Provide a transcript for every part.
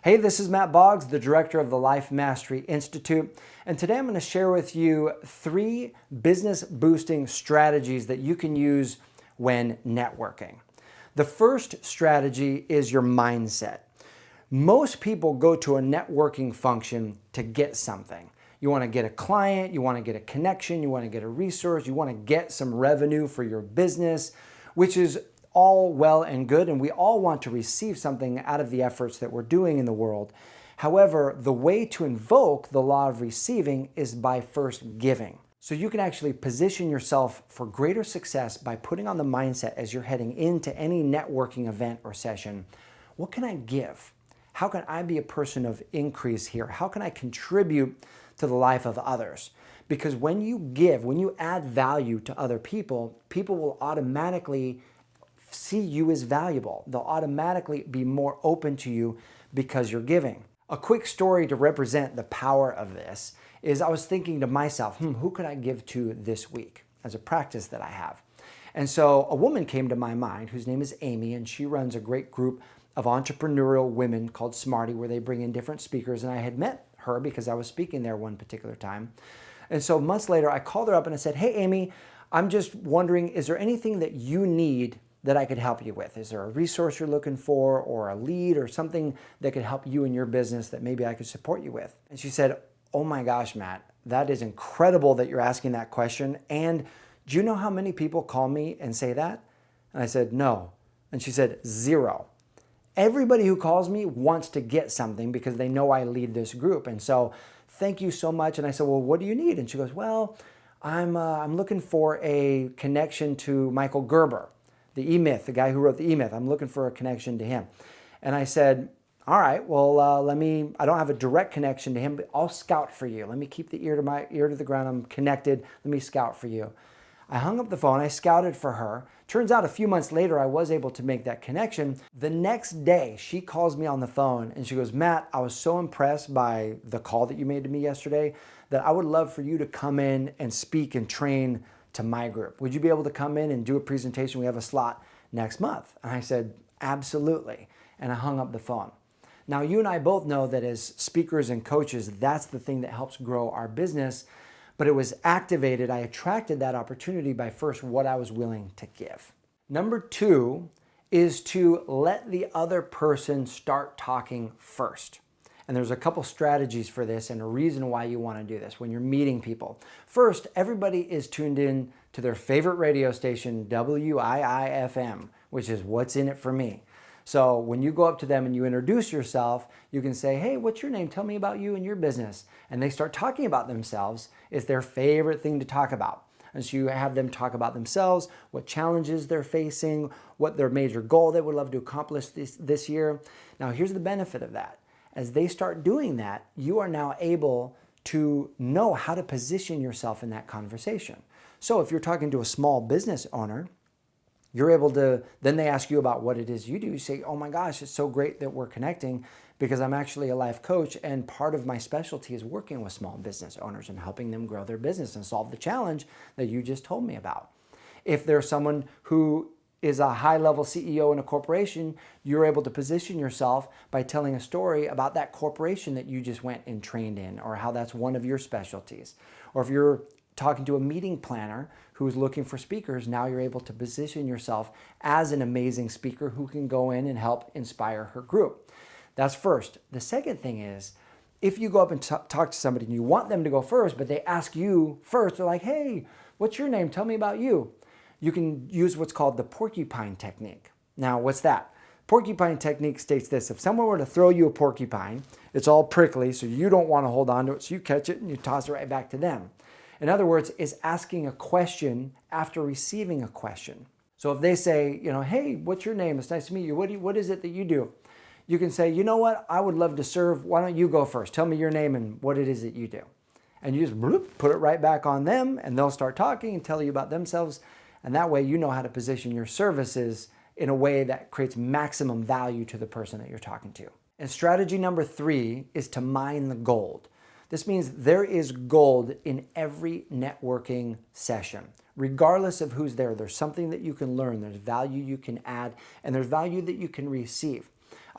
Hey, this is Matt Boggs, the director of the Life Mastery Institute, and today I'm going to share with you 3 business boosting strategies that you can use when networking. The first strategy is your mindset. Most people go to a networking function to get something. You want to get a client, you want to get a connection, you want to get a resource, you want to get some revenue for your business, which is all well and good, and we all want to receive something out of the efforts that we're doing in the world. However, the way to invoke the law of receiving is by first giving. So you can actually position yourself for greater success by putting on the mindset as you're heading into any networking event or session. What can I give? How can I be a person of increase here? How can I contribute to the life of others? Because when you give, when you add value to other people, people will automatically see you as valuable. They'll automatically be more open to you because you're giving. A quick story to represent the power of this is I was thinking to myself, who could I give to this week as a practice that I have? And so a woman came to my mind whose name is Amy, and she runs a great group of entrepreneurial women called Smarty, where they bring in different speakers. And I had met her because I was speaking there one particular time. And so months later, I called her up and I said, hey, Amy, I'm just wondering, is there anything that you need that I could help you with? Is there a resource you're looking for, or a lead, or something that could help you in your business that maybe I could support you with? And she said, oh my gosh, Matt, that is incredible that you're asking that question. And do you know how many people call me and say that? And I said, no. And she said, 0. Everybody who calls me wants to get something because they know I lead this group. And so thank you so much. And I said, well, what do you need? And she goes, well, I'm looking for a connection to Michael Gerber, the E-Myth, the guy who wrote the E-Myth. I'm looking for a connection to him. And I said, all right, well, I don't have a direct connection to him, but I'll scout for you. Let me keep the ear to the ground. I'm connected. Let me scout for you. I hung up the phone. I scouted for her. Turns out a few months later, I was able to make that connection. The next day, she calls me on the phone and she goes, Matt, I was so impressed by the call that you made to me yesterday that I would love for you to come in and speak and train to my group. Would you be able to come in and do a presentation? We have a slot next month. And I said, absolutely. And I hung up the phone. Now, you and I both know that as speakers and coaches, that's the thing that helps grow our business. But it was activated. I attracted that opportunity by first what I was willing to give. Number 2 is to let the other person start talking first. And there's a couple strategies for this and a reason why you want to do this when you're meeting people. First, everybody is tuned in to their favorite radio station, WIIFM, which is What's In It For Me. So when you go up to them and you introduce yourself, you can say, hey, what's your name? Tell me about you and your business. And they start talking about themselves. It's their favorite thing to talk about. And so you have them talk about themselves, what challenges they're facing, what their major goal they would love to accomplish this year. Now, here's the benefit of that. As they start doing that, you are now able to know how to position yourself in that conversation. So if you're talking to a small business owner, you're able to, then they ask you about what it is you do. You say, oh my gosh, it's so great that we're connecting because I'm actually a life coach and part of my specialty is working with small business owners and helping them grow their business and solve the challenge that you just told me about. If there's someone who is a high-level CEO in a corporation, you're able to position yourself by telling a story about that corporation that you just went and trained in, or how that's one of your specialties. Or if you're talking to a meeting planner who's looking for speakers, now you're able to position yourself as an amazing speaker who can go in and help inspire her group. That's first. The second thing is, if you go up and talk to somebody and you want them to go first, but they ask you first, they're like, hey, what's your name? Tell me about you. You can use what's called the porcupine technique. Now, what's that? Porcupine technique states this: if someone were to throw you a porcupine, it's all prickly, so you don't want to hold on to it, so you catch it and you toss it right back to them. In other words, is asking a question after receiving a question. So if they say, hey, what's your name? It's nice to meet you. What is it that you do? You can say, you know what? I would love to serve. Why don't you go first? Tell me your name and what it is that you do. And you just put it right back on them, and they'll start talking and tell you about themselves. And that way you know how to position your services in a way that creates maximum value to the person that you're talking to. And strategy number 3 is to mine the gold. This means there is gold in every networking session. Regardless of who's there, there's something that you can learn, there's value you can add, and there's value that you can receive.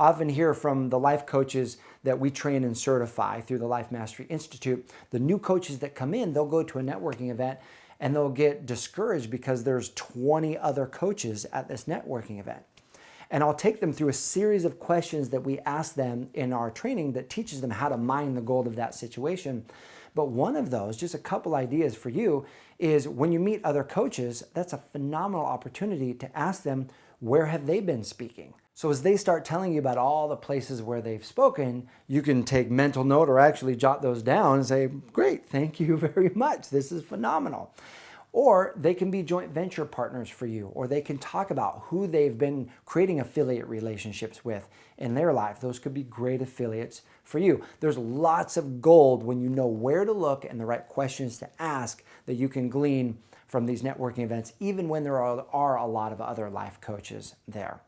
I often hear from the life coaches that we train and certify through the Life Mastery Institute, the new coaches that come in, they'll go to a networking event and they'll get discouraged because there's 20 other coaches at this networking event. And I'll take them through a series of questions that we ask them in our training that teaches them how to mine the gold of that situation. But one of those, just a couple ideas for you, is when you meet other coaches, that's a phenomenal opportunity to ask them, where have they been speaking? So as they start telling you about all the places where they've spoken, you can take mental note or actually jot those down and say, great, thank you very much. This is phenomenal. Or they can be joint venture partners for you, or they can talk about who they've been creating affiliate relationships with in their life. Those could be great affiliates for you. There's lots of gold when you know where to look and the right questions to ask that you can glean from these networking events, even when there are a lot of other life coaches there.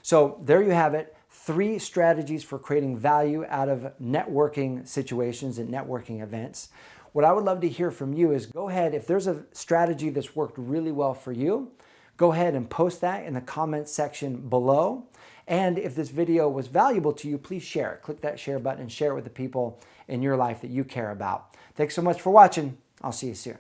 So there you have it, 3 strategies for creating value out of networking situations and networking events. What I would love to hear from you is go ahead, if there's a strategy that's worked really well for you, go ahead and post that in the comments section below. And if this video was valuable to you, please share it. Click that share button and share it with the people in your life that you care about. Thanks so much for watching. I'll see you soon.